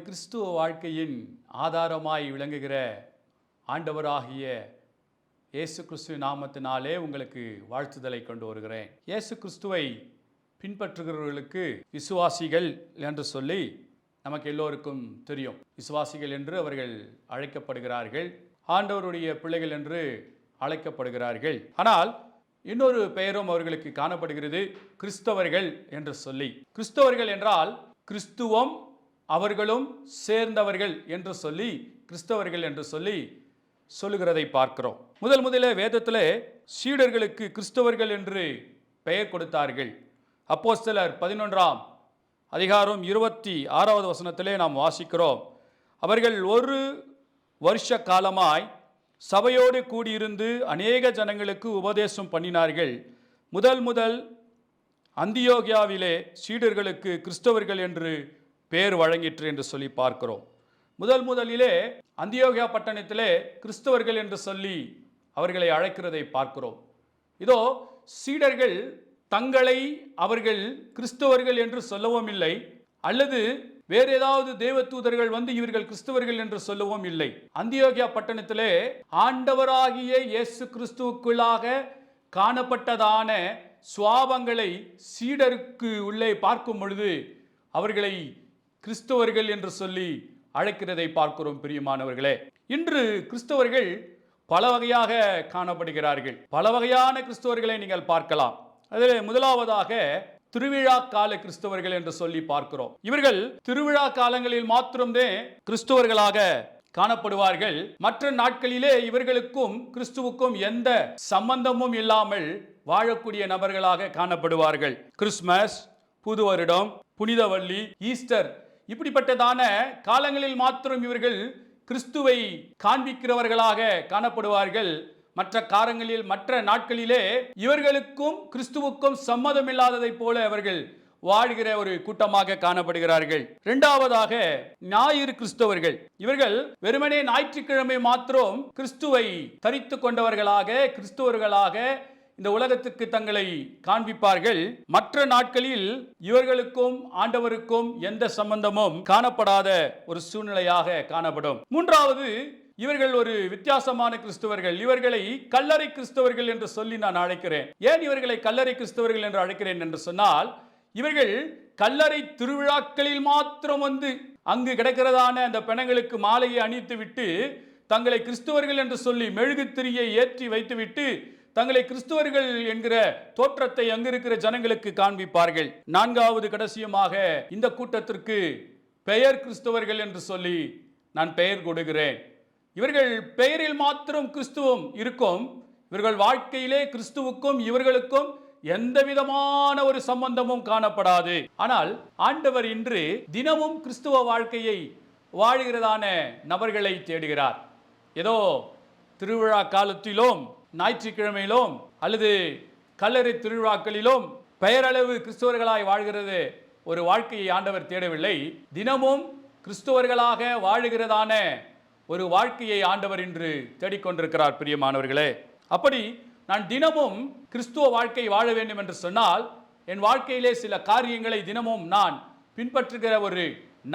கிறிஸ்துவ வாழ்க்கையின் ஆதாரமாய் விளங்குகிற ஆண்டவராகிய இயேசு கிறிஸ்துவ நாமத்தினாலே உங்களுக்கு வாழ்த்துதலை கொண்டு வருகிறேன். இயேசு கிறிஸ்துவை பின்பற்றுகிறவர்களுக்கு விசுவாசிகள் என்று சொல்லி நமக்கு எல்லோருக்கும் தெரியும். விசுவாசிகள் என்று அவர்கள் அழைக்கப்படுகிறார்கள், ஆண்டவருடைய பிள்ளைகள் என்று அழைக்கப்படுகிறார்கள். ஆனால் இன்னொரு பெயரும் அவர்களுக்கு காணப்படுகிறது, கிறிஸ்தவர்கள் என்று சொல்லி. கிறிஸ்தவர்கள் என்றால் கிறிஸ்துவம் அவர்களும் சேர்ந்தவர்கள் என்று சொல்லி கிறிஸ்தவர்கள் என்று சொல்லி சொல்லுகிறதை பார்க்கிறோம். முதலே வேதத்திலே சீடர்களுக்கு கிறிஸ்தவர்கள் என்று பெயர் கொடுத்தார்கள். அப்போஸ்தலர் 11ஆம் அதிகாரம் 26வது வசனத்திலே நாம் வாசிக்கிறோம், அவர்கள் ஒரு வருஷ காலமாய் சபையோடு கூடியிருந்து அநேக ஜனங்களுக்கு உபதேசம் பண்ணினார்கள். முதல் அந்தியோகியாவிலே சீடர்களுக்கு கிறிஸ்தவர்கள் என்று பெயர் வழங்கிற்று என்று சொல்லி பார்க்கிறோம். முதலிலே அந்தியோகியா பட்டணத்திலே கிறிஸ்தவர்கள் என்று சொல்லி அவர்களை அழைக்கிறதை பார்க்கிறோம். இதோ சீடர்கள் தங்களை அவர்கள் கிறிஸ்தவர்கள் என்று சொல்லவும் இல்லை, அல்லது வேறு ஏதாவது தேவதூதர்கள் வந்து இவர்கள் கிறிஸ்தவர்கள் என்று சொல்லவும் இல்லை. அந்தியோகியா பட்டணத்திலே ஆண்டவராகிய இயேசு கிறிஸ்துவுக்குள்ளாக காணப்பட்டதான சுவாபங்களை சீடருக்கு உள்ளே பார்க்கும் பொழுது அவர்களை கிறிஸ்தவர்கள் என்று சொல்லி அழைக்கிறதை பார்க்கிறோம். பிரியமானவர்களே, இன்று கிறிஸ்தவர்கள் பல வகையாக காணப்படுகிறார்கள். பல வகையான கிறிஸ்தவர்களை நீங்கள் பார்க்கலாம். அதில் முதலாவதாக திருவிழா கால கிறிஸ்தவர்கள் என்று சொல்லி பார்க்கிறோம். இவர்கள் திருவிழா காலங்களில் மாத்திரமே கிறிஸ்தவர்களாக காணப்படுவார்கள். மற்ற நாட்களிலே இவர்களுக்கும் கிறிஸ்துவுக்கும் எந்த சம்பந்தமும் இல்லாமல் வாழக்கூடிய நபர்களாக காணப்படுவார்கள். கிறிஸ்துமஸ், புது வருடம், புனிதவள்ளி, ஈஸ்டர் இப்படிப்பட்டதான காலங்களில் மாத்திரம் இவர்கள் கிறிஸ்துவை காண்பிக்கிறவர்களாக காணப்படுவார்கள். மற்ற நாட்களிலே இவர்களுக்கும் கிறிஸ்துவுக்கும் சம்மதம் இல்லாததை போல அவர்கள் வாழ்கிற ஒரு கூட்டமாக காணப்படுகிறார்கள். இரண்டாவதாக ஞாயிறு கிறிஸ்தவர்கள். இவர்கள் வெறுமனே ஞாயிற்றுக்கிழமை மாத்திரம் கிறிஸ்துவை தரித்து கொண்டவர்களாக கிறிஸ்தவர்களாக இந்த உலகத்துக்கு தங்களை காண்பிப்பார்கள். மற்ற நாட்களில் இவர்களுக்கும் ஆண்டவருக்கும் எந்த சம்பந்தமும் காணப்படாத ஒரு சூழ்நிலையாக காணப்படும். மூன்றாவது, இவர்கள் ஒரு வித்தியாசமான கிறிஸ்தவர்கள். இவர்களை கல்லறை கிறிஸ்தவர்கள் என்று சொல்லி நான் அழைக்கிறேன். ஏன் இவர்களை கல்லறை கிறிஸ்தவர்கள் என்று அழைக்கிறேன் என்று சொன்னால், இவர்கள் கல்லறை திருவிழாக்களில் மாத்திரம் வந்து அங்கு கிடைக்கிறதான அந்த பிணங்களுக்கு மாலையை அணித்து விட்டு தங்களை கிறிஸ்தவர்கள் என்று சொல்லி மெழுகுத்திரியை ஏற்றி வைத்துவிட்டு தங்களை கிறிஸ்தவர்கள் என்கிற தோற்றத்தை அங்கிருக்கிற ஜனங்களுக்கு காண்பிப்பார்கள். நான்காவது, கடைசியமாக இந்த கூட்டத்திற்கு பெயர் கிறிஸ்தவர்கள் என்று சொல்லி நான் பெயர் கொடுக்கிறேன். இவர்கள் பெயரில் மாத்திரம் கிறிஸ்துவம் இருக்கும், இவர்கள் வாழ்க்கையிலே கிறிஸ்துவுக்கும் இவர்களுக்கும் எந்த விதமான ஒரு சம்பந்தமும் காணப்படாது. ஆனால் ஆண்டவர் இன்று தினமும் கிறிஸ்துவ வாழ்க்கையை வாழ்கிறதான நபர்களை தேடுகிறார். ஏதோ திருவிழா காலத்திலும் ஞாயிற்றுக்கிழமையிலும் அல்லது கல்லறை திருவிழாக்களிலும் பெயரளவு கிறிஸ்தவர்களாய் வாழ்கிறது ஒரு வாழ்க்கையை ஆண்டவர் தேடவில்லை. தினமும் கிறிஸ்தவர்களாக வாழுகிறதான ஒரு வாழ்க்கையை ஆண்டவர் இன்று தேடிக்கொண்டிருக்கிறார். பிரியமானவர்களே, அப்படி நான் தினமும் கிறிஸ்துவ வாழ்க்கை வாழ வேண்டும் என்று சொன்னால் என் வாழ்க்கையிலே சில காரியங்களை தினமும் நான் பின்பற்றுகிற ஒரு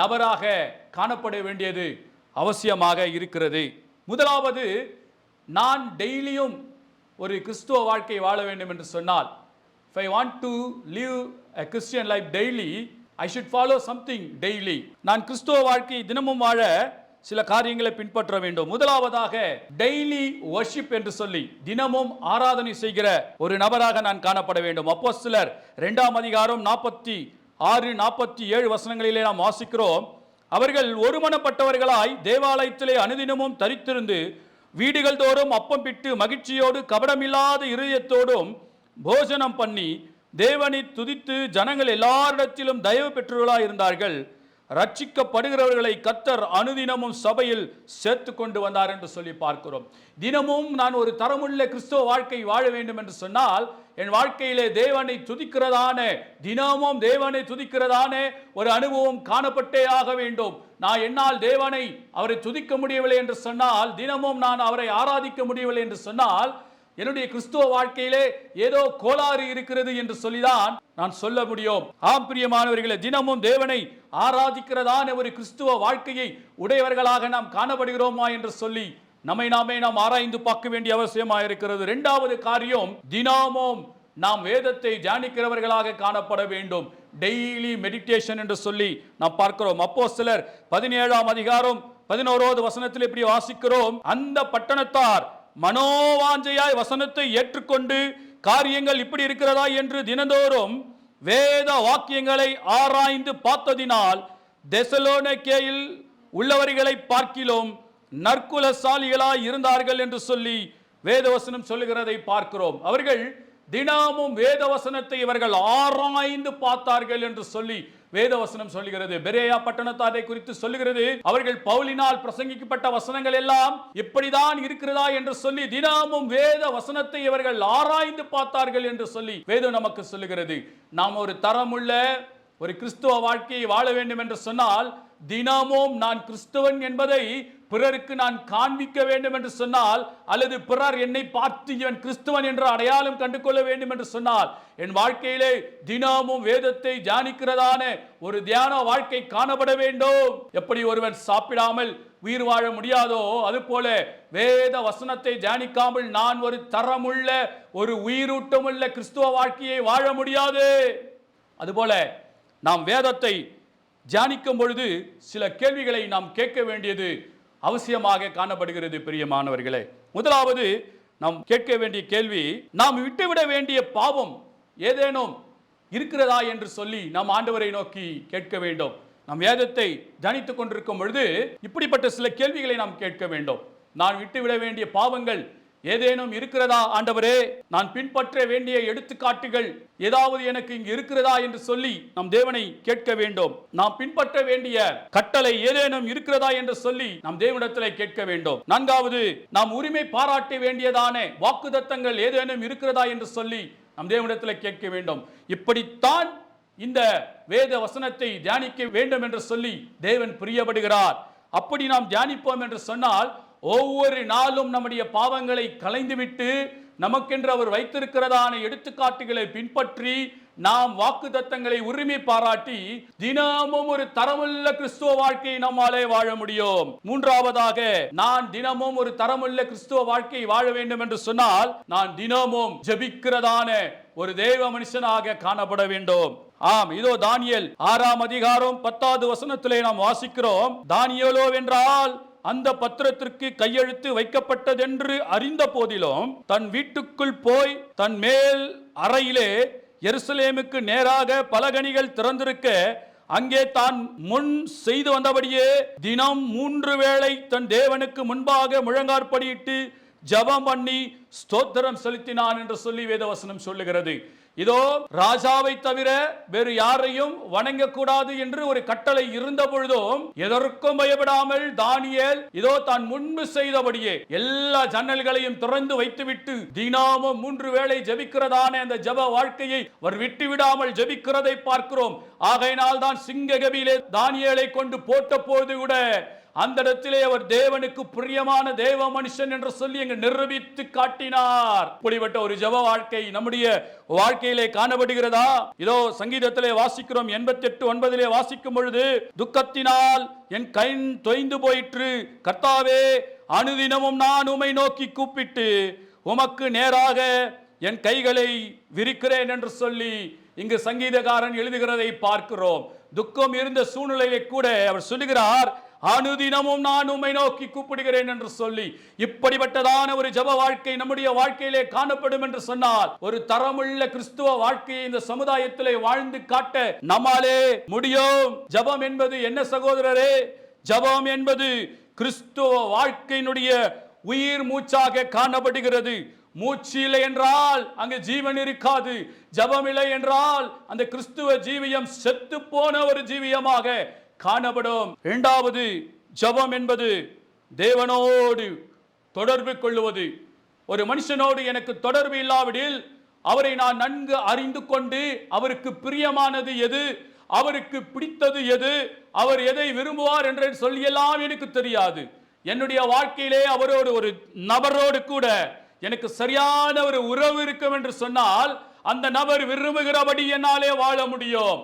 நபராக காணப்பட வேண்டியது அவசியமாக இருக்கிறது. முதலாவது, நான் டெய்லியும் ஒரு கிறிஸ்துவ வாழ்க்கை வாழ வேண்டும் என்று சொன்னால், if I want to live a Christian life daily, I should follow something daily. நான் கிறிஸ்துவ வாழ்க்கையை தினமும் வாழ சில காரியங்களை பின்பற்ற வேண்டும். முதலாவதாக டெய்லி வர்ஷிப் என்று சொல்லி தினமும் ஆராதனை செய்கிற ஒரு நபராக நான் காணப்பட வேண்டும். அப்போஸ்தலர் 2ஆம் அதிகாரம் 46-47 வசனங்களிலே நாம் வாசிக்கிறோம், அவர்கள் ஒருமனப்பட்டவர்களாய் தேவாலயத்திலே அனுதினமும் தரித்திருந்து வீடுகள் தோறும் அப்பம் பிட்டு மகிழ்ச்சியோடு கபடமில்லாத இருதயத்தோடும் போஜனம் பண்ணி தேவனை துதித்து ஜனங்கள் எல்லாரிடத்திலும் தயவு பெற்றவர்களாய் இருந்தார்கள். ரட்சிக்கப்படுகிறவர்களை கர்த்தர் அனுதினமும் சபையில் சேர்த்து கொண்டு வந்தார் என்று சொல்லி பார்க்கிறோம். தினமும் நான் ஒரு தரமுள்ள கிறிஸ்துவ வாழ்க்கை வாழ வேண்டும் என்று சொன்னால் என் வாழ்க்கையிலே தேவனை துதிக்கிறதான தினமும் தேவனை துதிக்கிறதான ஒரு அனுபவம் காணப்பட்டே ஆக வேண்டும். நான் என்னால் அவரை துதிக்க முடியவில்லை என்று சொன்னால், தினமும் நான் அவரை ஆராதிக்க முடியவில்லை என்று சொன்னால் என்னுடைய கிறிஸ்துவ வாழ்க்கையிலே ஏதோ கோளாறு இருக்கிறது என்று சொல்லிதான் நான் சொல்ல முடியும். ஆம் பிரியமானவர்களே, தினமும் தேவனை ஆராதிக்கிறதான ஒரு கிறிஸ்துவ வாழ்க்கையை உடையவர்களாக நாம் காணப்படுகிறோமா என்று சொல்லி நம்மை நாம் ஆராய்ந்து பார்க்க வேண்டிய அவசியமாக இருக்கிறது. இரண்டாவது காரியம், தினமும் நாம் வேதத்தை தியானிக்கிறவர்களாக காணப்பட வேண்டும். டெய்லி மெடிடேஷன் என்று சொல்லி நாம் பார்க்கிறோம். அப்போஸ்தலர் 17ஆம் அதிகாரம் 11வது வசனத்தில் இப்படி வாசிக்கிறோம், அந்த பட்டணத்தார் மனோவாஞ்சையாய் வசனத்தை ஏற்றுக்கொண்டு காரியங்கள் இப்படி இருக்கிறதா என்று தினந்தோறும் வேத வாக்கியங்களை ஆராய்ந்து பார்த்ததினால் தெசலோனிக்கேயில் உள்ளவர்களை பார்க்கிலும் நற்குலசாலிகளாய் இருந்தார்கள் என்று சொல்லி வேதவசனம் சொல்லுகிறதை பார்க்கிறோம். அவர்கள் தினமும் வேதவசனத்தை இவர்கள் ஆராய்ந்து பார்த்தார்கள் என்று சொல்லி வேதவசனம் சொல்லுகிறது. பெரேயா பட்டணத்தாரை குறித்து சொல்லுகிறது, அவர்கள் பவுலினால் பிரசங்கிக்கப்பட்ட வசனங்கள் எல்லாம் இப்படிதான் இருக்கிறதா என்று சொல்லி தினமும் வேத வசனத்தை இவர்கள் ஆராய்ந்து பார்த்தார்கள் என்று சொல்லி வேதம் நமக்கு சொல்லுகிறது. நாம் ஒரு தரமுள்ள ஒரு கிறிஸ்துவ வாழ்க்கையை வாழ வேண்டும் என்று சொன்னால், தினமும் நான் கிறிஸ்துவன் என்பதை பிறருக்கு நான் காண்பிக்க வேண்டும் என்று சொன்னால், அல்லது பிறர் என்னை பார்த்து இவன் கிறிஸ்துவன் என்ற அடையாளம் கண்டு கொள்ள வேண்டும் என்று சொன்னால், என் வாழ்க்கையிலே தினமும் வேதத்தை தியானிக்கிறதான ஒரு தியான வாழ்க்கை காணப்பட வேண்டும். எப்படி ஒருவன் சாப்பிடாமல் உயிர் வாழ முடியாதோ அதுபோல வேத வசனத்தை தியானிக்காமல் நான் ஒரு தரமுள்ள ஒரு உயிரூட்டமுள்ள கிறிஸ்துவ வாழ்க்கையை வாழ முடியாது. அதுபோல நாம் வேதத்தை தியானிக்கும் பொழுது சில கேள்விகளை நாம் கேட்க வேண்டியது அவசியமாக காணப்படுகிறது. பிரியமானவர்களே, முதலாவது நாம் கேட்க வேண்டிய கேள்வி, நாம் விட்டுவிட வேண்டிய பாவம் ஏதேனும் இருக்கிறதா என்று சொல்லி நாம் ஆண்டவரை நோக்கி கேட்க வேண்டும். நாம் வேதத்தை தியானித்துக் கொண்டிருக்கும் பொழுது இப்படிப்பட்ட சில கேள்விகளை நாம் கேட்க வேண்டும். நான் விட்டுவிட வேண்டிய பாவங்கள் ஏதேனும் இருக்கிறதா ஆண்டவரே? நான் பின்பற்ற வேண்டிய எடுத்துக்காட்டுகள் ஏதாவது எனக்கு இங்கு இருக்கிறதா என்று சொல்லி நம் தேவனை கேட்க வேண்டும். நாம் பின்பற்ற வேண்டிய கட்டளை ஏதேனும் இருக்கிறதா என்று சொல்லி நம் தேவனிடத்தில் கேட்க வேண்டும். நான்காவது, நாம் உரிமை பாராட்ட வேண்டியதான வாக்குத்தத்தங்கள் ஏதேனும் இருக்கிறதா என்று சொல்லி நம் தேவனிடத்தில் கேட்க வேண்டும். இப்படித்தான் இந்த வேத வசனத்தை தியானிக்க வேண்டும் என்று சொல்லி தேவன் பிரியப்படுகிறார். அப்படி நாம் தியானிப்போம் என்று சொன்னால், ஒவ்வொரு நாளும் நம்முடைய பாவங்களை களைந்துவிட்டு நமக்கென்று அவர் வைத்திருக்கிறதான எடுத்துக்காட்டுகளை பின்பற்றி நாம் வாக்குத்தத்தங்களை உரிமை பாராட்டி தினமும் ஒரு தரமுள்ள கிறிஸ்துவ வாழ்க்கையை நம்மாலே வாழ முடியும். மூன்றாவதாக, நான் தினமும் ஒரு தரமுள்ள கிறிஸ்துவ வாழ்க்கையை வாழ வேண்டும் என்று சொன்னால், நான் தினமும் ஜெபிக்கிறதான ஒரு தேவ மனுஷனாக காணப்பட வேண்டும். ஆம், இதோ தானியேல் 6ஆம் அதிகாரம் 10வது வசனத்திலே நாம் வாசிக்கிறோம், தானியேலோ வென்றால் அந்த பத்திரத்திற்கு கையெழுத்து வைக்கப்பட்டதென்று அறிந்த போதிலும் தன் வீட்டுக்குள் போய் தன் மேல் அறையிலே எருசலேமுக்கு நேராக பலகணிகள் திறந்திருக்க அங்கே தான் முன் செய்து வந்தபடியே தினம் 3 வேளை தன் தேவனுக்கு முன்பாக முழங்காற்படியிட்டு ஜெபம் பண்ணி ஸ்தோத்திரம் செலுத்தினான் என்று சொல்லி வேதவசனம் சொல்லுகிறது. இதோ ராஜாவை தவிர வேறு யாரையும் வணங்கக்கூடாது என்று ஒரு கட்டளை இருந்த பொழுதும் எதற்கும் பயப்படாமல் தானியேல் இதோ தான் முன்பு செய்தபடியே எல்லா ஜன்னல்களையும் திறந்து வைத்துவிட்டு தினமும் 3 வேளை ஜெபிக்கிறதான அந்த ஜெப வாழ்க்கையை அவர் விட்டுவிடாமல் ஜெபிக்கிறதை பார்க்கிறோம். ஆகையினால் தான் சிங்ககவியிலே தானியேலை கொண்டு போட்ட போது கூட அந்த இடத்திலே அவர் தேவனுக்கு பிரியமான தேவ மனுஷன் என்று சொல்லி அங்கு நிரூபித்து காட்டினார். இப்படிப்பட்ட ஒரு ஜெப வாழ்க்கை நம்முடைய வாழ்க்கையிலே காணப்படுகிறதா? இதோ சங்கீதத்திலே வாசிக்கிறோம், 88:9 வாசிக்கும் பொழுது, துக்கத்தினால் என் கை தொய்ந்து போயிற்று, கர்த்தாவே அனுதினமும் நான் உம்மை நோக்கி கூப்பிட்டு உமக்கு நேராக என் கைகளை விரிக்கிறேன் என்று சொல்லி இங்கு சங்கீதக்காரன் எழுதுகிறதை பார்க்கிறோம். துக்கம் இருந்த சூழ்நிலையை கூட அவர் சொல்லுகிறார், அனுதினமும் நான் உம்மை நோக்கி கூப்பிடுகிறேன் என்று சொல்லி. இப்படிப்பட்டதான ஒரு ஜெப வாழ்க்கை நம்முடைய வாழ்க்கையிலே காணப்படும் என்று சொன்னால், ஒரு தரமுள்ள கிறிஸ்துவ வாழ்க்கையை இந்த சமுதாயத்திலே வாழ்ந்து காட்ட நம்மாலே முடியும். ஜெபம் என்பது என்ன சகோதரரே? ஜெபம் என்பது கிறிஸ்துவ வாழ்க்கையினுடைய உயிர் மூச்சாக காணப்படுகிறது. மூச்சு இல்லை என்றால் அங்கு ஜீவன் இருக்காது. ஜெபம் இல்லை என்றால் அந்த கிறிஸ்துவ ஜீவியம் செத்து போன ஒரு ஜீவியமாக காணப்படும். இரண்டாவது, ஜெபம் என்பது தேவனோடு தொடர்பு கொள்ளுவது. ஒரு மனுஷனோடு எனக்கு தொடர்பு இல்லாவிடில் அவரை நான் நன்கு அறிந்து கொண்டு அவருக்கு பிரியமானது எது, அவருக்கு பிடித்தது எது, அவர் எதை விரும்புவார் என்று சொல்லியெல்லாம் எனக்கு தெரியாது. என்னுடைய வாழ்க்கையிலே அவரோடு ஒரு நபரோடு கூட எனக்கு சரியான ஒரு உறவு இருக்கும் என்று சொன்னால் அந்த நபர் விரும்புகிறபடி என்னாலே வாழ முடியும்.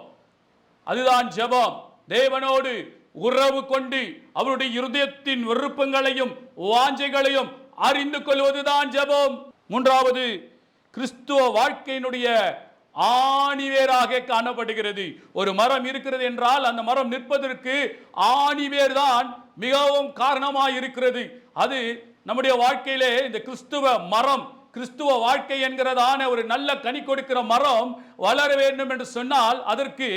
அதுதான் ஜெபம். தேவனோடு உறவு கொண்டு அவருடைய இருதயத்தின் விருப்பங்களையும் வாஞ்சைகளையும் அறிந்து கொள்வதுதான் ஜெபம். மூன்றாவது, கிறிஸ்துவ வாழ்க்கையினுடைய ஆணிவேராக காணப்படுகிறது. ஒரு மரம் இருக்கிறது என்றால் அந்த மரம் நிற்பதற்கு ஆணிவேர் தான் மிகவும் காரணமாக இருக்கிறது. அது நம்முடைய வாழ்க்கையிலே இந்த கிறிஸ்துவ மரம், கிறிஸ்துவ வாழ்க்கை என்கிறதான ஒரு நல்ல கனி கொடுக்கிற மரம் வளர வேண்டும் என்று சொன்னால் அதற்கு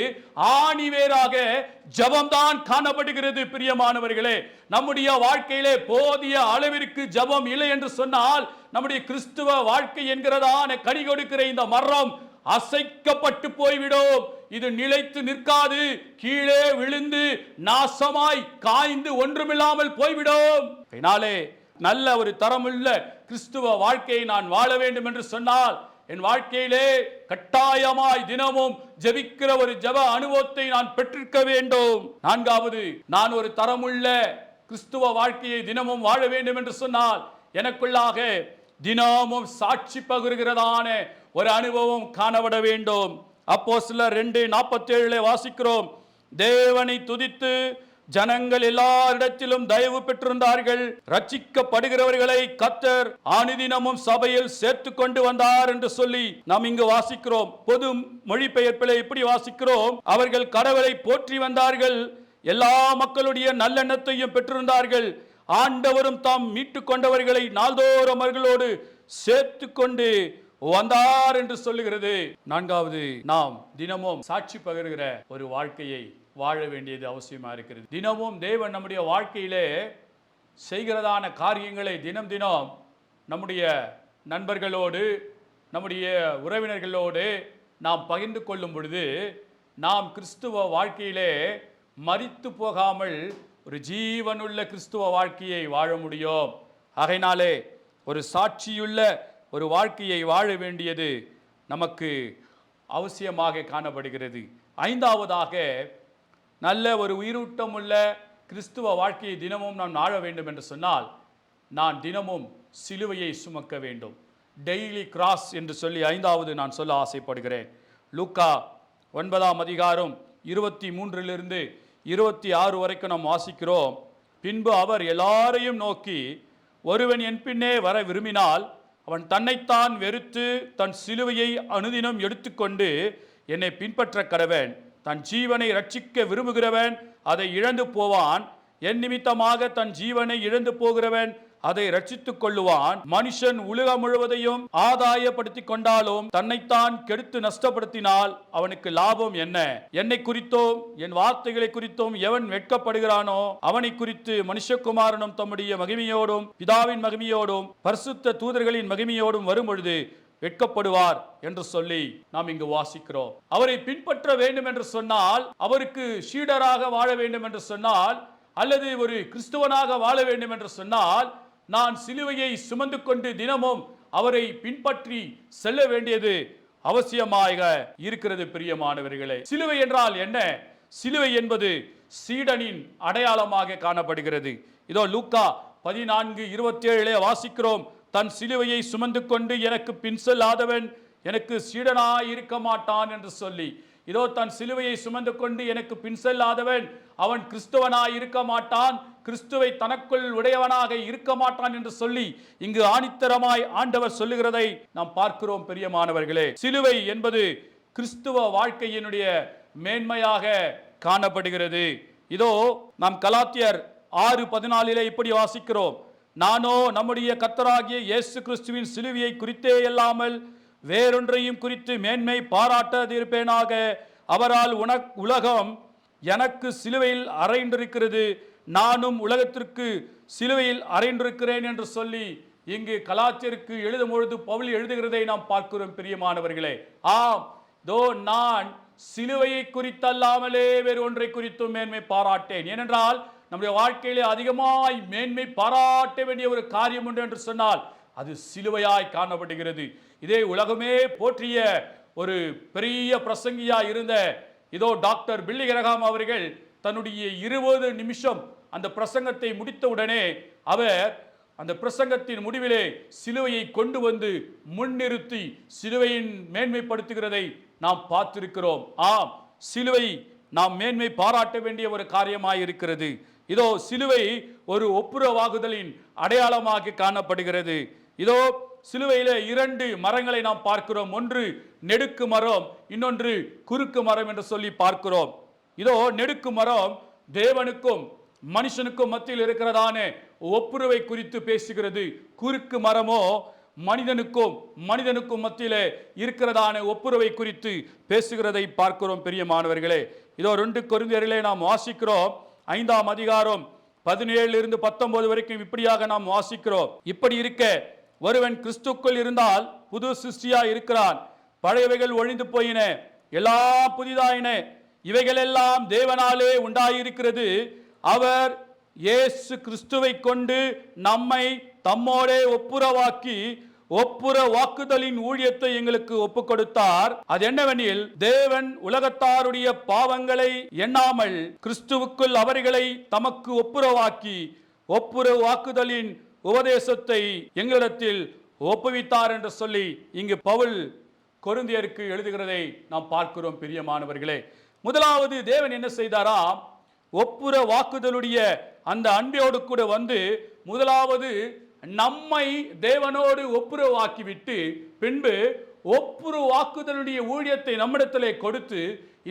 ஆணிவேராக ஜெபம்தான் காணப்படுகிறது. பிரியமானவர்களே, நம்முடைய வாழ்க்கையிலே போதிய அளவிற்கு ஜெபம் இல்லை என்று சொன்னால் நம்முடைய கிறிஸ்துவ வாழ்க்கை என்கிறதான கனி கொடுக்கிற இந்த மரம் அசைக்கப்பட்டு போய்விடும். இது நிலைத்து நிற்காது, கீழே விழுந்து நாசமாய் காய்ந்து ஒன்றுமில்லாமல் போய்விடும். இதனாலே நல்ல ஒரு தரமுள்ள கிறிஸ்துவ வாழ்க்கையை நான் வாழ வேண்டும் என்று சொன்னால் என் வாழ்க்கையிலே கட்டாயமாய் தினமும் ஜெபிக்கிற ஒரு ஜெப அனுபவத்தை நான் பெற்றிருக்க வேண்டும். நான்காவது, நான் ஒரு தரமுள்ள கிறிஸ்துவ வாழ்க்கையை தினமும் வாழ வேண்டும் என்று சொன்னால் எனக்குள்ளாக தினமும் சாட்சி பகிர்கிறதான ஒரு அனுபவம் காணப்பட வேண்டும். அப்போஸ்தலர் 2:47 வாசிக்கிறோம், தேவனை துதித்து ஜனங்கள் எல்லாரிடத்திலும் தயவு பெற்றிருந்தார்கள், ரட்சிக்கப்படுகிறவர்களை கர்த்தர் அனுதினமும் சபையில் சேர்த்து கொண்டு வந்தார் என்று சொல்லி நாம் இங்கு வாசிக்கிறோம். பொது மொழிபெயர்ப்பிலே இப்படி வாசிக்கிறோம், அவர்கள் கடவுளை போற்றி வந்தார்கள், எல்லா மக்களுடைய நல்லெண்ணத்தையும் பெற்றிருந்தார்கள், ஆண்டவரும் தாம் மீட்டு கொண்டவர்களை நாள்தோறும் அவர்களோடு சேர்த்து கொண்டு வந்தார் என்று சொல்லுகிறது. நான்காவது, நாம் தினமும் சாட்சி பகிர்கிற ஒரு வாழ்க்கையை வாழ வேண்டியது அவசியமா இருக்கிறது. தினமும் தேவன் நம்முடைய வாழ்க்கையிலே செய்கிறதான காரியங்களை தினம் தினம் நம்முடைய நண்பர்களோடு நம்முடைய உறவினர்களோடு நாம் பகிர்ந்து கொள்ளும் பொழுது நாம் கிறிஸ்துவ வாழ்க்கையிலே மரித்து போகாமல் ஒரு ஜீவனுள்ள கிறிஸ்துவ வாழ்க்கையை வாழ முடியும். ஆகையினாலே ஒரு சாட்சியுள்ள ஒரு வாழ்க்கையை வாழ வேண்டியது நமக்கு அவசியமாக காணப்படுகிறது. ஐந்தாவதாக, நல்ல ஒரு உயிரூட்டமுள்ள கிறிஸ்துவ வாழ்க்கையை தினமும் நாம் வாழ வேண்டும் என்று சொன்னால் நான் தினமும் சிலுவையை சுமக்க வேண்டும். டெய்லி கிராஸ் என்று சொல்லி ஐந்தாவது நான் சொல்ல ஆசைப்படுகிறேன். லூக்கா 9:23 26 வரைக்கும் நாம் வாசிக்கிறோம். பின்பு அவர் எல்லாரையும் நோக்கி, ஒருவன் என் பின்னே வர விரும்பினால் அவன் தன்னைத்தான் வெறுத்து தன் சிலுவையை அனுதினம் எடுத்துக்கொண்டு என்னை பின்பற்ற கடவன். தன் ஜீவனை ரட்சிக்க விரும்புகிறவன் அதை இழந்து போவான். என் நிமித்தமாக தன் ஜீவனை இழந்து போகிறவன் அதை ரட்சித்துக் கொள்ளுவான். மனுஷன் உலகம் முழுவதையும் ஆதாயப்படுத்திக் கொண்டாலும் தன்னைத்தான் கெடுத்து நஷ்டப்படுத்தினால் அவனுக்கு லாபம் என்ன? என்னை குறித்தோம் என் வார்த்தைகளை குறித்தும் எவன் வெட்கப்படுகிறானோ அவனை குறித்து மனுஷகுமாரனும் தம்முடைய மகிமையோடும் பிதாவின் மகிமையோடும் பரிசுத்த தூதர்களின் மகிமையோடும் வரும்பொழுது வெட்கப்படுவார் என்று சொல்லி நாம் இங்கு வாசிக்கிறோம். அவரை பின்பற்ற வேண்டும் என்று சொன்னால், அவருக்கு சீடராக வாழ வேண்டும் என்று சொன்னால், அல்லது ஒரு கிறிஸ்துவனாக வாழ வேண்டும் என்று சொன்னால் நான் சிலுவையை சுமந்து கொண்டு தினமும் அவரை பின்பற்றி செல்ல வேண்டியது அவசியமாக இருக்கிறது. பிரியமானவர்களே, சிலுவை என்றால் என்ன? சிலுவை என்பது சீடனின் அடையாளமாக காணப்படுகிறது. இதோ லூக்கா 14:27 வாசிக்கிறோம், தன் சிலுவையை சுமந்து கொண்டு எனக்கு பின் செல்லாதவன் எனக்கு சீடனாய் இருக்க மாட்டான் என்று சொல்லி. இதோ தன் சிலுவையை சுமந்து கொண்டு எனக்கு பின் செல்லாதவன் அவன் கிறிஸ்துவனாய் இருக்க மாட்டான், கிறிஸ்துவை தனக்குள் உடையவனாக இருக்க மாட்டான் என்று சொல்லி இங்கு ஆணித்தரமாய் ஆண்டவர் சொல்லுகிறதை நாம் பார்க்கிறோம். பிரியமானவர்களே, சிலுவை என்பது கிறிஸ்துவ வாழ்க்கையினுடைய மேன்மையாக காணப்படுகிறது. இதோ நாம் கலாத்தியர் 6:14 இப்படி வாசிக்கிறோம், நானோ நம்முடைய கர்த்தராகிய இயேசு கிறிஸ்துவின் சிலுவையை குறித்தே இல்லாமல் வேறொன்றையும் குறித்து மேன்மை பாராட்டாதிருப்பேனாக. அவரால் உலகம் எனக்கு சிலுவையில் அறைந்திருக்கிறது, நானும் உலகத்திற்கு சிலுவையில் அறைந்திருக்கிறேன் என்று சொல்லி இங்கு கலாத்தியருக்கு எழுதும் பொழுது பவுல் எழுதுகிறதை நாம் பார்க்கிறோம். பிரியமானவர்களே, ஆம், தோ நான் சிலுவையை குறித்தல்லாமலே வேறு ஒன்றை குறித்தும் மேன்மை பாராட்டேன். ஏனென்றால் நம்முடைய வாழ்க்கையிலே அதிகமாய் மேன்மை பாராட்ட வேண்டிய ஒரு காரியம் உண்டு என்று சொன்னால் அது சிலுவையாய் காணப்படுகிறது. இதே உலகமே போற்றிய ஒரு பெரிய பிரசங்கியா இருந்த இதோ டாக்டர் பில்லி கிரஹாம் அவர்கள் தன்னுடைய 20 நிமிஷம் அந்த பிரசங்கத்தை முடித்தவுடனே அவர் அந்த பிரசங்கத்தின் முடிவிலே சிலுவையை கொண்டு வந்து முன்னிறுத்தி சிலுவையின் மேன்மைப்படுத்துகிறதை நாம் பார்த்திருக்கிறோம். ஆம், சிலுவை நாம் மேன்மை பாராட்ட வேண்டிய ஒரு காரியமாய் இருக்கிறது. இதோ சிலுவை ஒரு ஒப்புரவாகுதலின் அடையாளமாக காணப்படுகிறது. இதோ சிலுவையில 2 மரங்களை நாம் பார்க்கிறோம். ஒன்று நெடுக்கு மரம், இன்னொன்று குறுக்கு மரம் என்று சொல்லி பார்க்கிறோம். இதோ நெடுக்கு மரம் தேவனுக்கும் மனுஷனுக்கும் மத்தியில் இருக்கிறதான ஒப்புரவை குறித்து பேசுகிறது. குறுக்கு மரமோ மனிதனுக்கும் மத்தியிலே இருக்கிறதான ஒப்புரவை குறித்து பேசுகிறதை பார்க்கிறோம். பிரியமானவர்களே, இதோ 2 கொரிந்தியரிலே நாம் வாசிக்கிறோம். 5ஆம் அதிகாரம் 17 - 19 வரைக்கும் இப்படியாக நாம் வாசிக்கிறோம். இப்படி இருக்க ஒருவன் கிறிஸ்துக்குள் இருந்தால் புது சிருஷ்டியா இருக்கிறான். பழையவைகள் ஒழிந்து போயின, எல்லாம் புதிதாயின. இவைகள் எல்லாம் தேவனாலே உண்டாயிருக்கிறது. அவர் இயேசு கிறிஸ்துவை கொண்டு நம்மை தம்மோடே ஒப்புரவாக்கி ஒப்புரவாக்குதலின் ஊழியத்தை எங்களுக்கு ஒப்பு கொடுத்தார். அது என்னவெனில், தேவன் உலகத்தாருடைய பாவங்களை எண்ணாமல் கிறிஸ்துவுக்குள் அவர்களை தமக்கு ஒப்புரவாக்கி ஒப்புரவாக்குதலின் உபதேசத்தை எங்களிடத்தில் ஒப்புவித்தார் என்று சொல்லி இங்கு பவுல் கொரிந்தியருக்கு எழுதுகிறதை நாம் பார்க்கிறோம். பிரியமானவர்களே, முதலாவது தேவன் என்ன செய்தாராம்? ஒப்புரவாக்குதலுடைய அந்த அன்போடு கூட வந்து முதலாவது நம்மை தேவனோடு ஒப்புரவாக்கிவிட்டு பின்பு ஒப்புரவாக்குதலுடைய ஊழியத்தை நம்மிடத்திலே கொடுத்து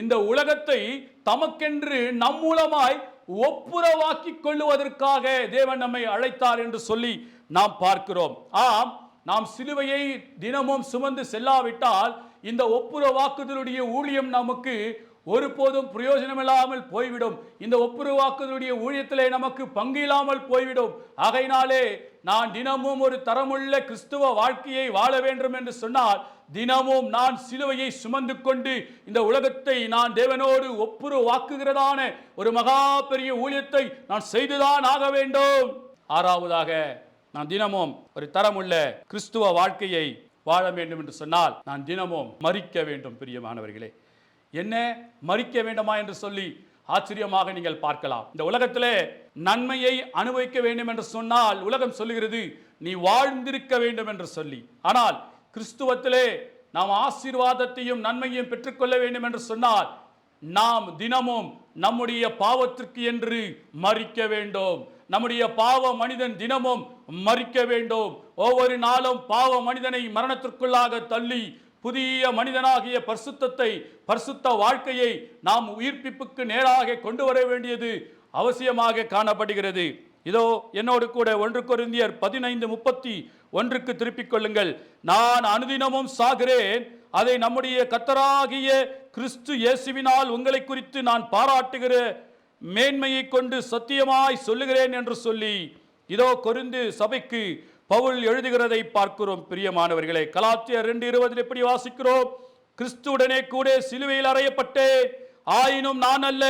இந்த உலகத்தை தமக்கென்று நம் மூலமாய் ஒப்புரவாக்கி கொள்ளுவதற்காக தேவன் நம்மை அழைத்தார் என்று சொல்லி நாம் பார்க்கிறோம். ஆம், நாம் சிலுவையை தினமும் சுமந்து செல்லாவிட்டால் இந்த ஒப்புரவாக்குதலுடைய ஊழியம் நமக்கு ஒருபோதும் பிரயோஜனமில்லாமல் போய்விடும். இந்த ஒப்புரவாக்குதலுடைய ஊழியத்திலே நமக்கு பங்கு இல்லாமல் போய்விடும். ஆகையினாலே நான் தினமும் ஒரு தரமுள்ள கிறிஸ்துவ வாழ்க்கையை வாழ வேண்டும் என்று சொன்னால் தினமும் நான் சிலுவையை சுமந்து கொண்டு இந்த உலகத்தை நான் தேவனோடு ஒப்புரவாக்குகிறதான ஒரு மகா பெரிய ஊழியத்தை நான் செய்துதான் ஆக வேண்டும். 6வதாக, நான் தினமும் ஒரு தரமுள்ள கிறிஸ்துவ வாழ்க்கையை வாழ வேண்டும் என்று சொன்னால் நான் தினமும் மரிக்க வேண்டும். பிரியமானவர்களே, என்ன மரிக்க வேண்டுமா என்று சொல்லி ஆச்சரியமாக நீங்கள் பார்க்கலாம். இந்த உலகத்திலே நன்மையை அனுபவிக்க வேண்டும் என்று சொன்னால் உலகம் சொல்லுகிறது நீ வாழ்ந்திருக்க வேண்டும் என்று சொல்லி. ஆனால் கிறிஸ்துவத்திலே நாம் ஆசீர்வாதத்தையும் நன்மையையும் பெற்றுக்கொள்ள வேண்டும் என்று சொன்னால் நாம் தினமும் நம்முடைய பாவத்திற்கு என்று மரிக்க வேண்டும். நம்முடைய பாவ மனிதன் தினமும் மரிக்க வேண்டும். ஒவ்வொரு நாளும் பாவ மனிதனை மரணத்திற்குள்ளாக தள்ளி புதிய மனிதனாகிய பரிசுத்த வாழ்க்கையை நாம் உயிர்ப்பிப்புக்கு நேராக கொண்டு வர வேண்டியது அவசியமாக காணப்படுகிறது. இதோ என்னோடு கூட 1 கொரிந்தியர் 15:31 திருப்பிக் கொள்ளுங்கள். நான் அனுதினமும் சாகிறேன், அதை நம்முடைய கர்த்தராகிய கிறிஸ்து இயேசுவினால் உங்களை குறித்து நான் பாராட்டுகிற மேன்மையை கொண்டு சத்தியமாய் சொல்லுகிறேன் என்று சொல்லி இதோ கொரிந்து சபைக்கு பவுல் எழுதுகிறதை பார்க்கிறோம். பிரியமானவர்களே, கலாத்தியர் 2:20 எப்படி வாசிக்கிறோம்? கிறிஸ்துவுடனே கூட சிலுவையில் அறையப்பட்டேன், ஆயினும் நான் அல்ல,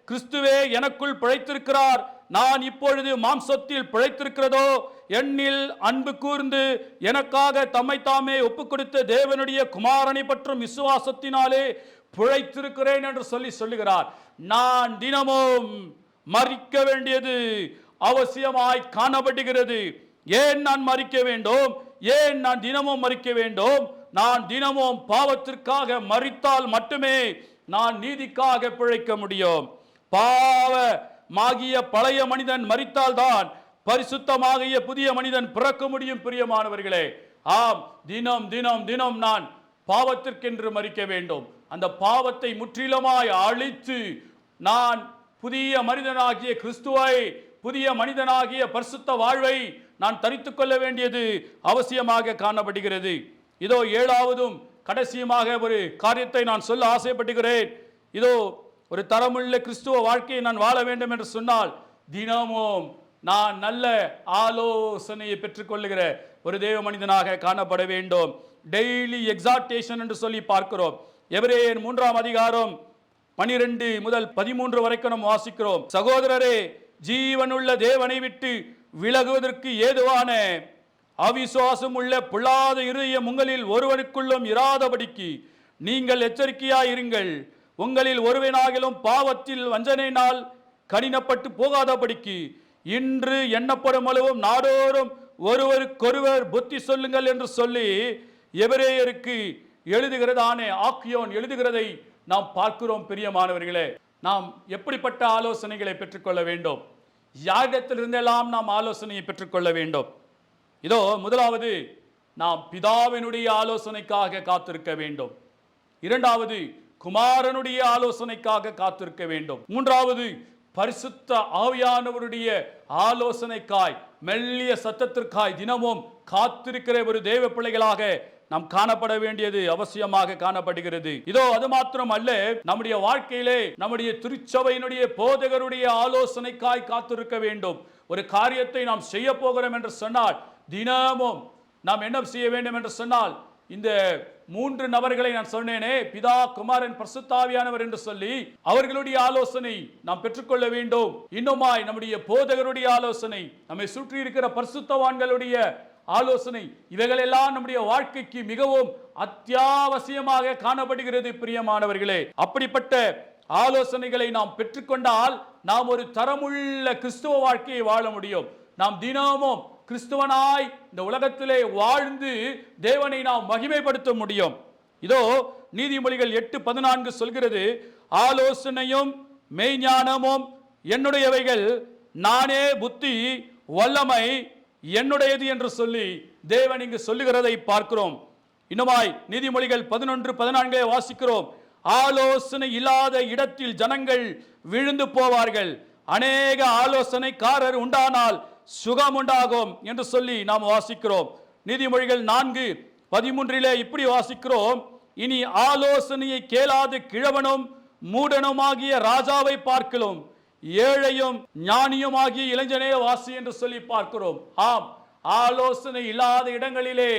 கிறிஸ்துவே எனக்குள் பிழைத்திருக்கிறார். நான் இப்பொழுது மாம்சத்தில் பிழைத்திருக்கிறதோ என்னில் அன்பு கூர்ந்து எனக்காக தம்மை தாமே ஒப்புக் கொடுத்த தேவனுடைய குமாரனை பற்றும் விசுவாசத்தினாலே பிழைத்திருக்கிறேன் என்று சொல்லுகிறார். நான் தினமும் மரிக்க வேண்டியது அவசியமாய் காணப்படுகிறது. ஏன் நான் மரிக்க வேண்டும்? ஏன் நான் தினமும் மரிக்க வேண்டும்? நான் தினமும் பாவத்திற்காக மரித்தால் மட்டுமே நான் நீதிக்காக பிழைக்க முடியும். பாவமாகிய பழைய மனிதன் மரித்தால்தான் பரிசுத்தமாகிய புதிய மனிதன் பிறக்க முடியும். பிரியமானவர்களே, ஆம், தினம் தினம் தினம் நான் பாவத்திற்கென்று மரிக்க வேண்டும். அந்த பாவத்தை முற்றிலுமாய் அழித்து நான் புதிய மனிதனாகிய கிறிஸ்துவை, புதிய மனிதனாகிய பரிசுத்த வாழ்வை நான் தரித்துக் கொள்ள வேண்டியது அவசியமாக காணப்படுகிறது. இதோ 7வதும் கடைசியுமாக ஒரு காரியத்தை நான் சொல்ல ஆசைப்படுகிறேன். இதோ ஒரு தரமுள்ள கிறிஸ்துவ வாழ்க்கையை நான் வாழ வேண்டும் என்று சொன்னால் தினமும் நான் நல்ல ஆலோசனையை பெற்றுக்கொள்ளுகிற ஒரு தேவ மனிதனாக காணப்பட வேண்டும். டெய்லி எக்ஸார்டேஷன் என்று சொல்லி பார்க்கிறோம். எபிரேயர் 3ஆம் அதிகாரம் 12 முதல் 13 வரைக்கும் நாம் வாசிக்கிறோம். சகோதரரே, ஜீவனுள்ள தேவனை விட்டு விலகுவதற்கு ஏதுவான அவிசுவாசம் உள்ள பொல்லாத இருதயம் உங்களில் ஒருவனுக்குள்ளும் இராதபடிக்கு நீங்கள் எச்சரிக்கையாயிருங்கள். உங்களில் ஒருவனாகிலும் பாவத்தில் வஞ்சனையினால் கடினப்பட்டு போகாதபடிக்கு இன்று எண்ணப்படும் அளவும் நாடோறும் ஒருவருக்கொருவர் புத்தி சொல்லுங்கள் என்று சொல்லி எபிரேயருக்கு எழுதுகிறதானே ஆக்கியோன் எழுதுகிறதை நாம் பார்க்கிறோம். பிரியமானவர்களே, நாம் எப்படிப்பட்ட ஆலோசனைகளை பெற்றுக்கொள்ள வேண்டும்? யாரிடத்திலிருந்தெல்லாம் நாம் ஆலோசனையை பெற்றுக்கொள்ள வேண்டும்? இதோ முதலாவது, நாம் பிதாவினுடைய ஆலோசனைக்காக காத்திருக்க வேண்டும். இரண்டாவது, குமாரனுடைய ஆலோசனைக்காக காத்திருக்க வேண்டும். மூன்றாவது, பரிசுத்த ஆவியானவருடைய ஆலோசனைக்காய், மெல்லிய சத்தத்திற்காய் தினமும் காத்திருக்கிற ஒரு தேவ பிள்ளைகளாக நாம் காணப்பட வேண்டியது அவசியமாக காணப்படுகிறது. இதோ அது மாத்திரம் அல்ல, நம்முடைய வாழ்க்கையிலே நம்முடைய திருச்சபையினுடைய போதகருடைய ஆலோசனைக்காய் காத்திருக்க வேண்டும். ஒரு காரியத்தை நாம் செய்ய போகிறோம் என்று சொன்னால் தினமும் நாம் என்ன செய்ய வேண்டும் என்று சொன்னால், இந்த மூன்று நபர்களை நான் சொன்னேனே, பிதா, குமாரன், பரிசுத்த ஆவியானவர் என்று சொல்லி அவர்களுடைய ஆலோசனை நாம் பெற்றுக்கொள்ள வேண்டும். இன்னுமாய் நம்முடைய போதகருடைய ஆலோசனை, நம்மை சுற்றி இருக்கிற பரிசுத்தவான்களுடைய ஆலோசனை, இவைகளெல்லாம் நம்முடைய வாழ்க்கைக்கு மிகவும் அத்தியாவசியமாக காணப்படுகிறது. பிரியமானவர்களே, அப்படிப்பட்ட ஆலோசனைகளை நாம் பெற்றுக்கொண்டால் நாம் ஒரு தரமுள்ள கிறிஸ்துவ வாழ்க்கையை வாழ முடியும். நாம் தினமும் கிறிஸ்துவனாய் இந்த உலகத்திலே வாழ்ந்து தேவனை நாம் மகிமைப்படுத்த முடியும். இதோ நீதிமொழிகள் 8:14 சொல்கிறது, ஆலோசனையும் மெய்ஞானமும் என்னுடையவைகள், நானே புத்தி வல்லமை என்னுடையது என்று சொல்லி தேவன் இங்கு சொல்லுகிறதை பார்க்கிறோம். இன்னுமாய் நீதிமொழிகள் 11:14 வாசிக்கிறோம், ஆலோசனை இல்லாத இடத்தில் ஜனங்கள் விழுந்து போவார்கள், அநேக ஆலோசனைக்காரர் உண்டானால் சுகம் உண்டாகும் என்று சொல்லி நாம் வாசிக்கிறோம். நீதிமொழிகள் 4:13 இப்படி வாசிக்கிறோம், இனி ஆலோசனையை கேளாது கிழவனும் மூடனுமாகிய ராஜாவை பார்க்கலாம், ஏழையும் ஞானியுமாகிய இளைஞனே வாசி என்று சொல்லி பார்க்கிறோம். ஆம், ஆலோசனை இல்லாத இடங்களிலே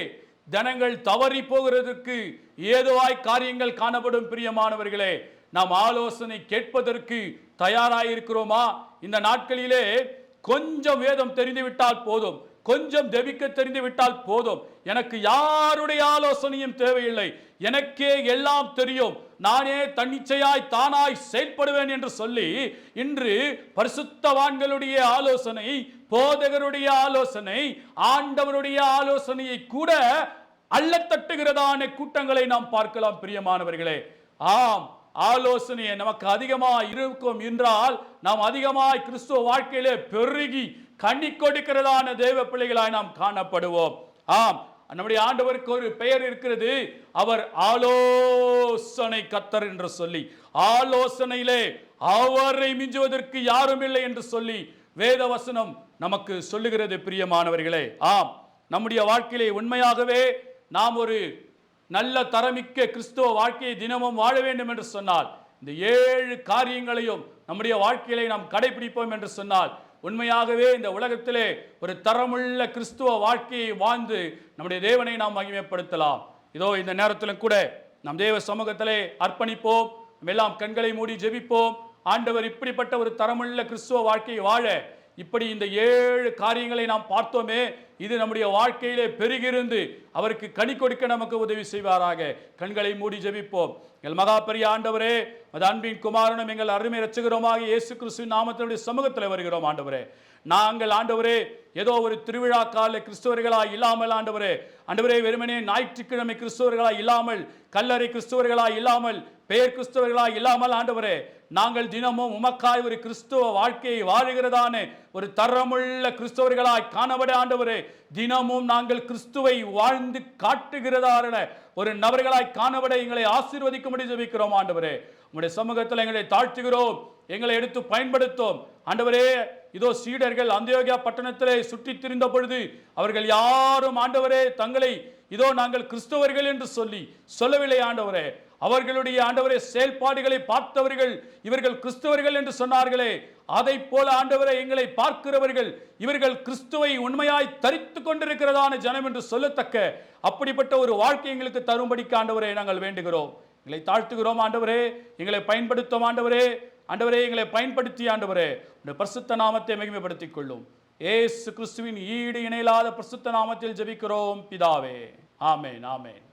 ஜனங்கள் தவறி போகிறதற்கு ஏதுவாய் காரியங்கள் காணப்படும். பிரியமானவர்களே, நாம் ஆலோசனை கேட்பதற்கு தயாராயிருக்கிறோமா? இந்த நாட்களிலே கொஞ்சம் வேதம் தெரிந்துவிட்டால் போதும், கொஞ்சம் ஜெபிக்க தெரிந்துவிட்டால் போதும், எனக்கு யாருடைய ஆலோசனையும் தேவையில்லை, எனக்கே எல்லாம் தெரியும், நானே தன்னிச்சையாய் தானாய் செயல்படுவேன் என்று சொல்லி இன்று பரிசுத்தவான்களுடைய ஆலோசனை, போதகருடைய ஆலோசனை, ஆண்டவருடைய ஆலோசனையை கூட அள்ளத்தட்டுகிறதான கூட்டங்களை நாம் பார்க்கலாம். பிரியமானவர்களே, ஆம், ஆலோசனையை நமக்கு அதிகமாய் இருக்கும் என்றால் நாம் அதிகமாய் கிறிஸ்துவ வாழ்க்கையிலே பெருகி கண்ணி கொடுக்கிறதான தேவ பிள்ளைகளாய் நாம் காணப்படுவோம். ஆம், நம்முடைய ஆண்டவருக்கு ஒரு பெயர் இருக்கிறது, அவர் ஆலோசனை கர்த்தர் என்று சொல்லி, ஆலோசனையிலே அவரை மிஞ்சுவதற்கு யாரும் இல்லை என்று சொல்லி வேத வசனம் நமக்கு சொல்லுகிறது. பிரியமானவர்களே, ஆம், நம்முடைய வாழ்க்கையிலே உண்மையாகவே நாம் ஒரு நல்ல தரமிக்க கிறிஸ்துவ வாழ்க்கையை தினமும் வாழ வேண்டும் என்று சொன்னால், இந்த 7 காரியங்களையும் நம்முடைய வாழ்க்கையிலே நாம் கடைபிடிப்போம் என்று சொன்னால், உண்மையாகவே இந்த உலகத்திலே ஒரு தரமுள்ள கிறிஸ்துவ வாழ்க்கையை வாழ்ந்து நம்முடைய தேவனை நாம் மகிமைப்படுத்தலாம். இதோ இந்த நேரத்திலும் கூட நம் தேவ சமூகத்திலே அர்ப்பணிப்போம், எல்லாம் கண்களை மூடி ஜெபிப்போம். ஆண்டவர் இப்படிப்பட்ட ஒரு தரமுள்ள கிறிஸ்துவ வாழ்க்கையை வாழ இப்படி இந்த 7 காரியங்களை நாம் பார்த்தோமே, இது நம்முடைய வாழ்க்கையிலே பெருகிருந்து அவருக்கு கனி கொடுக்க நமக்கு உதவி செய்வாராக. கண்களை மூடி ஜெபிப்போம். எங்கள் மகா பெரிய ஆண்டவரே, அது அன்பின் குமாரனும் எங்கள் அருமை இரட்சகருமாக இயேசு கிறிஸ்துவின் நாமத்தினுடைய சமூகத்தில் வருகிறோம். ஆண்டவரே, நாங்கள் ஆண்டவரே ஏதோ ஒரு திருவிழா கால கிறிஸ்தவர்களாய் இல்லாமல், ஆண்டவரே வெறுமனே ஞாயிற்றுக்கிழமை கிறிஸ்தவர்களாய் இல்லாமல், கல்லறை கிறிஸ்தவர்களாய் இல்லாமல், பெயர் கிறிஸ்தவர்களாய் இல்லாமல், ஆண்டவரே நாங்கள் தினமும் உமக்காய் ஒரு கிறிஸ்துவ வாழ்க்கையை வாழுகிறதான ஒரு தரமுள்ள கிறிஸ்தவர்களாய் காணப்பட, ஆண்டவரே தினமும் நாங்கள் கிறிஸ்துவை வாழ்ந்து காட்டுகிறதான ஒரு நபர்களாய் காணப்பட எங்களை ஆசீர்வதிக்கும்படி ஜெபிக்கிறோம். ஆண்டவரே, உம்முடைய சமூகத்தில் எங்களை தாழ்த்துகிறோம், எங்களை எடுத்து பயன்படுத்தும். ஆண்டவரே, இதோ சீடர்கள் அந்தியோகியா பட்டணத்திலே சுற்றி திரிந்த பொழுது அவர்கள் யாரும் ஆண்டவரே தங்களை இதோ நாங்கள் கிறிஸ்தவர்கள் என்று சொல்லவில்லை. ஆண்டவரே, அவர்களுடைய ஆண்டவரே செயல்பாடுகளை பார்த்தவர்கள் இவர்கள் கிறிஸ்தவர்கள் என்று சொன்னார்களே, அதை போல ஆண்டவரே எங்களை பார்க்கிறவர்கள் இவர்கள் கிறிஸ்துவை உண்மையாய் தரித்து கொண்டிருக்கிறதான ஜனம் என்று சொல்லத்தக்க அப்படிப்பட்ட ஒரு வாழ்க்கை எங்களுக்கு தரும்படிக்கு ஆண்டவரே நாங்கள் வேண்டுகிறோம். எங்களை தாழ்த்துகிறோம். ஆண்டவரே, எங்களை பயன்படுத்தும். ஆண்டவரே எங்களை பயன்படுத்தி ஆண்டவரே உடைய பரிசுத்த நாமத்தை மகிமைப்படுத்திக் கொள்ளும். இயேசு கிறிஸ்துவின் ஈடு இணையில்லாத பரிசுத்த நாமத்தில் ஜெபிக்கிறோம் பிதாவே. ஆமென், ஆமென்.